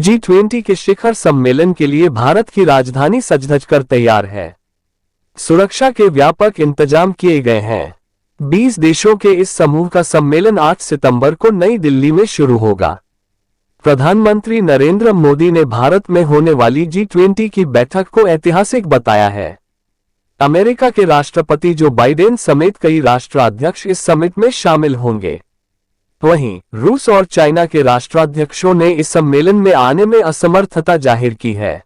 G20 के शिखर सम्मेलन के लिए भारत की राजधानी सज-धज कर तैयार है। सुरक्षा के व्यापक इंतजाम किए गए हैं। 20 देशों के इस समूह का सम्मेलन 8 सितंबर को नई दिल्ली में शुरू होगा। प्रधानमंत्री नरेंद्र मोदी ने भारत में होने वाली G20 की बैठक को ऐतिहासिक बताया है। अमेरिका के राष्ट्रपति जो बाइडेन समेत कई राष्ट्राध्यक्ष इस समिट में शामिल होंगे। वहीं रूस और चाइना के राष्ट्राध्यक्षों ने इस सम्मेलन में आने में असमर्थता जाहिर की है।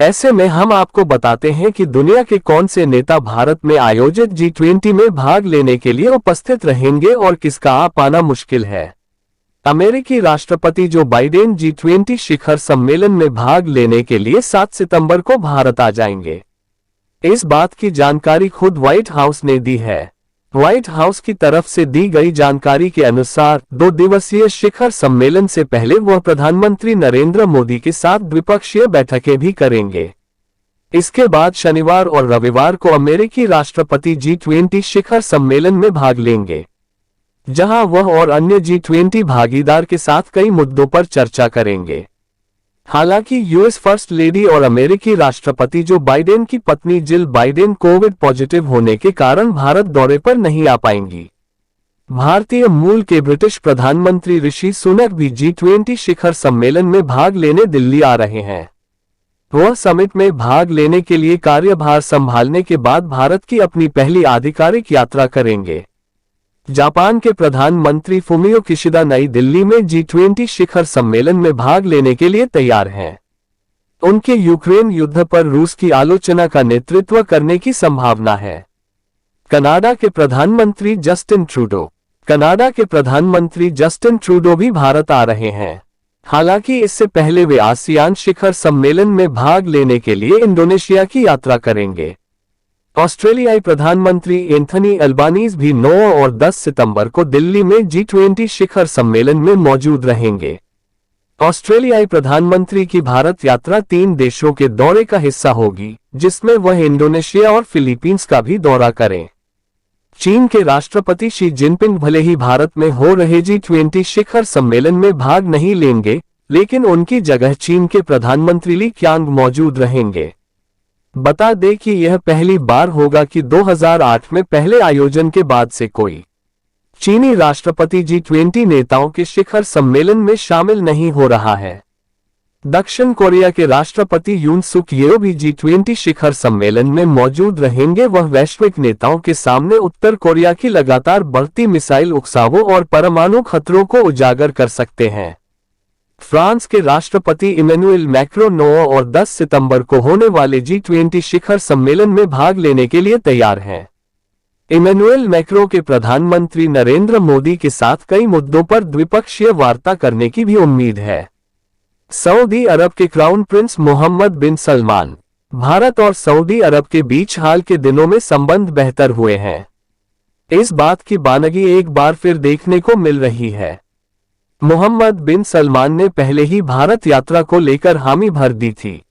ऐसे में हम आपको बताते हैं कि दुनिया के कौन से नेता भारत में आयोजित G20 में भाग लेने के लिए उपस्थित रहेंगे और किसका आ पाना मुश्किल है। अमेरिकी राष्ट्रपति जो बाइडेन G20 शिखर सम्मेलन में भाग लेने के लिए 7 सितंबर को भारत आ जाएंगे। इस बात की जानकारी खुद व्हाइट हाउस ने दी है। व्हाइट हाउस की तरफ से दी गई जानकारी के अनुसार 2 दिवसीय शिखर सम्मेलन से पहले वह प्रधानमंत्री नरेंद्र मोदी के साथ द्विपक्षीय बैठकें भी करेंगे। इसके बाद शनिवार और रविवार को अमेरिकी राष्ट्रपति G20 शिखर सम्मेलन में भाग लेंगे, जहां वह और अन्य G20 भागीदार के साथ कई मुद्दों पर चर्चा करेंगे। हालांकि यूएस फर्स्ट लेडी और अमेरिकी राष्ट्रपति जो बाइडेन की पत्नी जिल बाइडेन कोविड पॉजिटिव होने के कारण भारत दौरे पर नहीं आ पाएंगी। भारतीय मूल के ब्रिटिश प्रधानमंत्री ऋषि सुनक भी G20 शिखर सम्मेलन में भाग लेने दिल्ली आ रहे हैं। वह समिट में भाग लेने के लिए कार्यभार संभालने के बाद भारत की अपनी पहली आधिकारिक यात्रा करेंगे। जापान के प्रधानमंत्री फुमियो किशिदा नई दिल्ली में G20 शिखर सम्मेलन में भाग लेने के लिए तैयार हैं। उनके यूक्रेन युद्ध पर रूस की आलोचना का नेतृत्व करने की संभावना है। कनाडा के प्रधानमंत्री जस्टिन ट्रूडो भी भारत आ रहे हैं। हालांकि इससे पहले वे आसियान शिखर सम्मेलन में भाग लेने के लिए इंडोनेशिया की यात्रा करेंगे। ऑस्ट्रेलियाई प्रधानमंत्री एंथनी अल्बानीज भी 9 और 10 सितंबर को दिल्ली में G20 शिखर सम्मेलन में मौजूद रहेंगे। ऑस्ट्रेलियाई प्रधानमंत्री की भारत यात्रा 3 देशों के दौरे का हिस्सा होगी, जिसमें वह इंडोनेशिया और फिलीपींस का भी दौरा करें। चीन के राष्ट्रपति शी जिनपिंग भले ही भारत में हो रहे G20 शिखर सम्मेलन में भाग नहीं लेंगे, लेकिन उनकी जगह चीन के प्रधानमंत्री ली क्यांग मौजूद रहेंगे। बता दें कि यह पहली बार होगा कि 2008 में पहले आयोजन के बाद से कोई चीनी राष्ट्रपति G20 नेताओं के शिखर सम्मेलन में शामिल नहीं हो रहा है। दक्षिण कोरिया के राष्ट्रपति यून सुक येओ भी G20 शिखर सम्मेलन में मौजूद रहेंगे। वह वैश्विक नेताओं के सामने उत्तर कोरिया की लगातार बढ़ती मिसाइल उकसावों और परमाणु खतरों को उजागर कर सकते हैं। फ्रांस के राष्ट्रपति इमैनुएल मैक्रों 9 और 10 सितंबर को होने वाले G20 शिखर सम्मेलन में भाग लेने के लिए तैयार हैं। इमैनुएल मैक्रों के प्रधानमंत्री नरेंद्र मोदी के साथ कई मुद्दों पर द्विपक्षीय वार्ता करने की भी उम्मीद है। सऊदी अरब के क्राउन प्रिंस मोहम्मद बिन सलमान, भारत और सऊदी अरब के बीच हाल के दिनों में संबंध बेहतर हुए हैं। इस बात की बानगी एक बार फिर देखने को मिल रही है। मोहम्मद बिन सलमान ने पहले ही भारत यात्रा को लेकर हामी भर दी थी।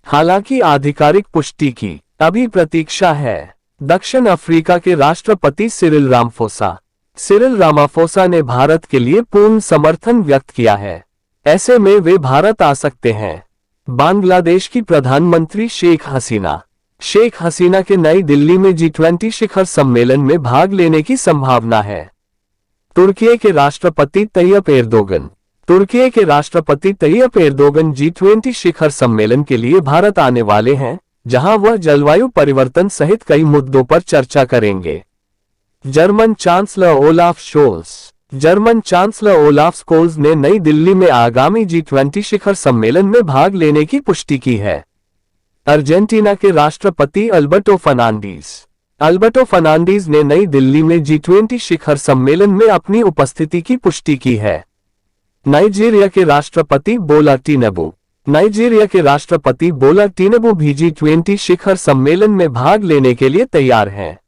हालांकि आधिकारिक पुष्टि की अभी प्रतीक्षा है। दक्षिण अफ्रीका के राष्ट्रपति सिरिल रामाफोसा ने भारत के लिए पूर्ण समर्थन व्यक्त किया है। ऐसे में वे भारत आ सकते हैं। बांग्लादेश की प्रधानमंत्री शेख हसीना के नई दिल्ली में G20 शिखर सम्मेलन में भाग लेने की संभावना है। तुर्की के राष्ट्रपति तैयप एर्दोगन G20 शिखर सम्मेलन के लिए भारत आने वाले हैं, जहां वह जलवायु परिवर्तन सहित कई मुद्दों पर चर्चा करेंगे। जर्मन चांसलर ओलाफ स्कोल्ज ने नई दिल्ली में आगामी G20 शिखर सम्मेलन में भाग लेने की पुष्टि की है। अर्जेंटीना के राष्ट्रपति अल्बर्टो फर्नांडीज ने नई दिल्ली में G20 शिखर सम्मेलन में अपनी उपस्थिति की पुष्टि की है। नाइजीरिया के राष्ट्रपति बोला टिनुबू भी G20 शिखर सम्मेलन में भाग लेने के लिए तैयार हैं।